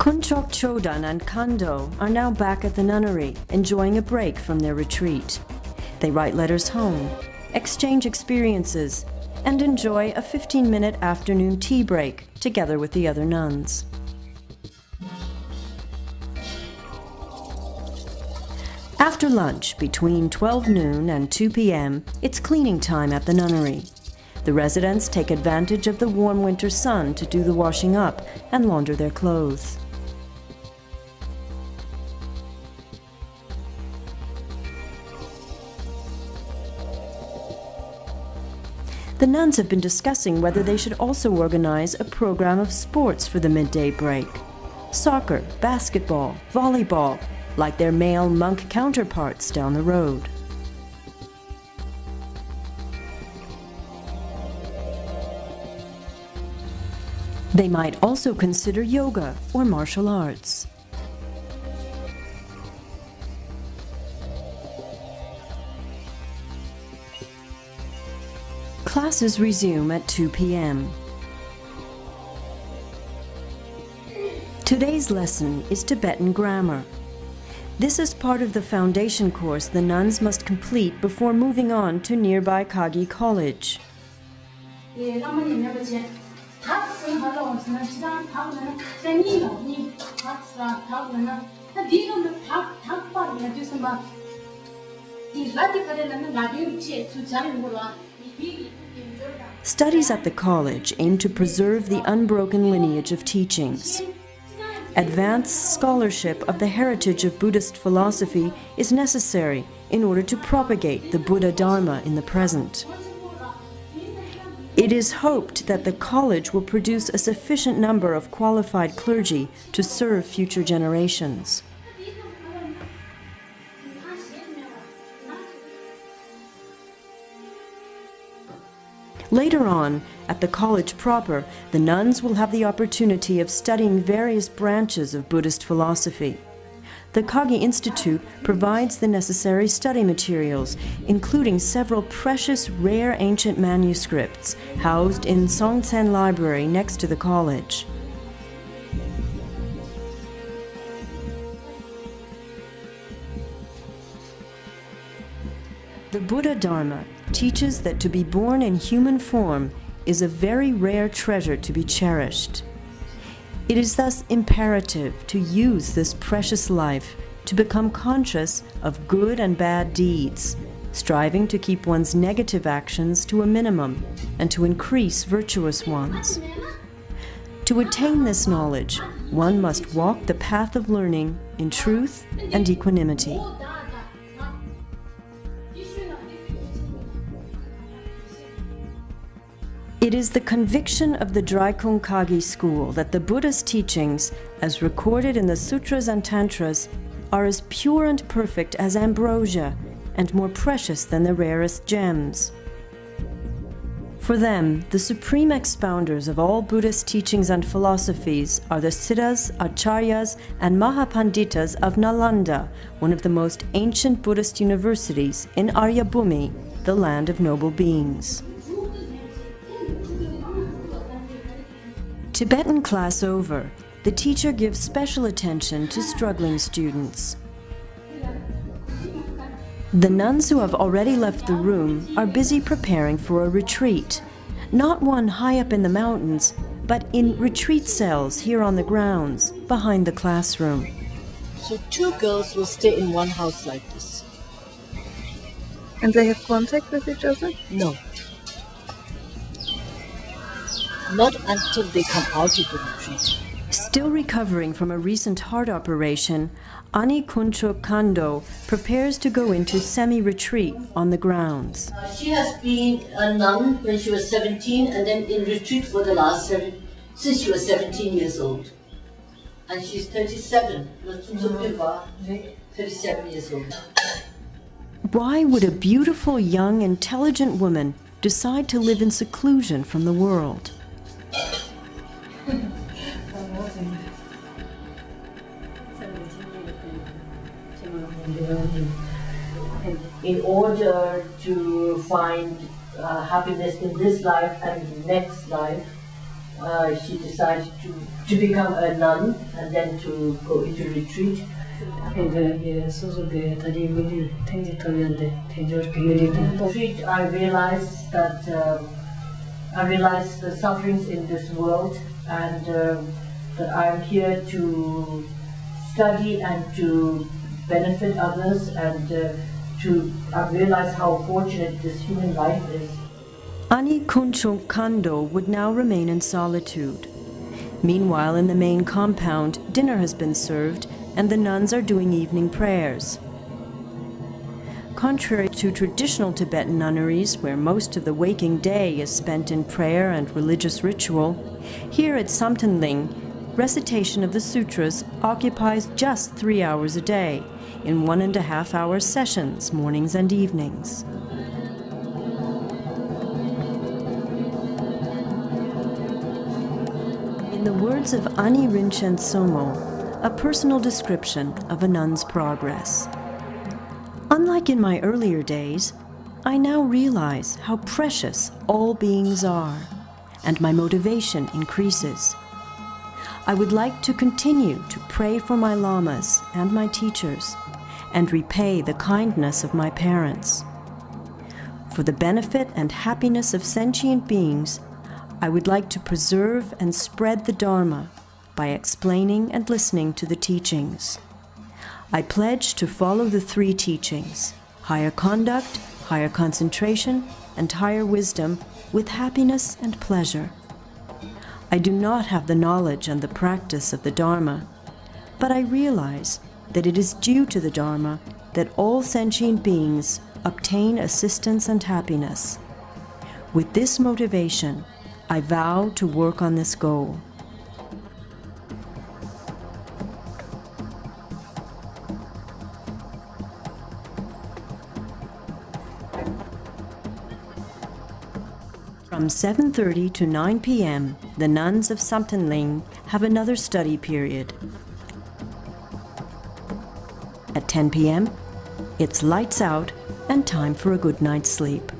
Kunchok Chodan and Kando are now back at the nunnery, enjoying a break from their retreat. They write letters home, exchange experiences, and enjoy a 15-minute afternoon tea break together with the other nuns. After lunch, between 12 noon and 2 p.m., it's cleaning time at the nunnery. The residents take advantage of the warm winter sun to do the washing up and launder their clothes. The nuns have been discussing whether they should also organize a program of sports for the midday break. Soccer, basketball, volleyball, like their male monk counterparts down the road. They might also consider yoga or martial arts. Classes resume at 2 p.m. Today's lesson is Tibetan grammar. This is part of the foundation course the nuns must complete before moving on to nearby Kagi College. Studies at the college aim to preserve the unbroken lineage of teachings. Advanced scholarship of the heritage of Buddhist philosophy is necessary in order to propagate the Buddha Dharma in the present. It is hoped that the college will produce a sufficient number of qualified clergy to serve future generations. Later on, at the college proper, the nuns will have the opportunity of studying various branches of Buddhist philosophy. The Kagi Institute provides the necessary study materials, including several precious rare ancient manuscripts housed in Samtenling Library next to the college. The Buddha Dharma teaches that to be born in human form is a very rare treasure to be cherished. It is thus imperative to use this precious life to become conscious of good and bad deeds, striving to keep one's negative actions to a minimum and to increase virtuous ones. To attain this knowledge, one must walk the path of learning in truth and equanimity. It is the conviction of the Draikung Kagi school that the Buddha's teachings, as recorded in the sutras and tantras, are as pure and perfect as ambrosia and more precious than the rarest gems. For them, the supreme expounders of all Buddhist teachings and philosophies are the Siddhas, Acharyas, and Mahapanditas of Nalanda, one of the most ancient Buddhist universities in Aryabhumi, the land of noble beings. Tibetan class over, the teacher gives special attention to struggling students. The nuns who have already left the room are busy preparing for a retreat, not one high up in the mountains, but in retreat cells here on the grounds, behind the classroom. So 2 girls will stay in one house like this. And they have contact with each other? No. Not until they come out of the retreat. Still recovering from a recent heart operation, Ani Kunchok Kando prepares to go into semi-retreat on the grounds. She has been a nun when she was 17 and then in retreat for the last since she was 17 years old. And she's 37. 37 years old. Why would a beautiful, young, intelligent woman decide to live in seclusion from the world? In order to find happiness in this life and the next life, she decided to become a nun and then to go into retreat. Retreat, I realized that I realized the sufferings in this world, and that I'm here to study and to benefit others, and I realized how fortunate this human life is. Ani Kunchung Kando would now remain in solitude. Meanwhile, in the main compound, dinner has been served and the nuns are doing evening prayers. Contrary to traditional Tibetan nunneries, where most of the waking day is spent in prayer and religious ritual, here at Samtenling, recitation of the sutras occupies just 3 hours a day, in 1.5-hour sessions, mornings and evenings. In the words of Ani Rinchen Somo, a personal description of a nun's progress. Unlike in my earlier days, I now realize how precious all beings are, and my motivation increases. I would like to continue to pray for my lamas and my teachers, and repay the kindness of my parents. For the benefit and happiness of sentient beings, I would like to preserve and spread the Dharma by explaining and listening to the teachings. I pledge to follow the 3 teachings: higher conduct, higher concentration, and higher wisdom, with happiness and pleasure. I do not have the knowledge and the practice of the Dharma, but I realize that it is due to the Dharma that all sentient beings obtain assistance and happiness. With this motivation, I vow to work on this goal. From 7:30 to 9 p.m., the nuns of Samtenling have another study period. At 10 p.m., it's lights out and time for a good night's sleep.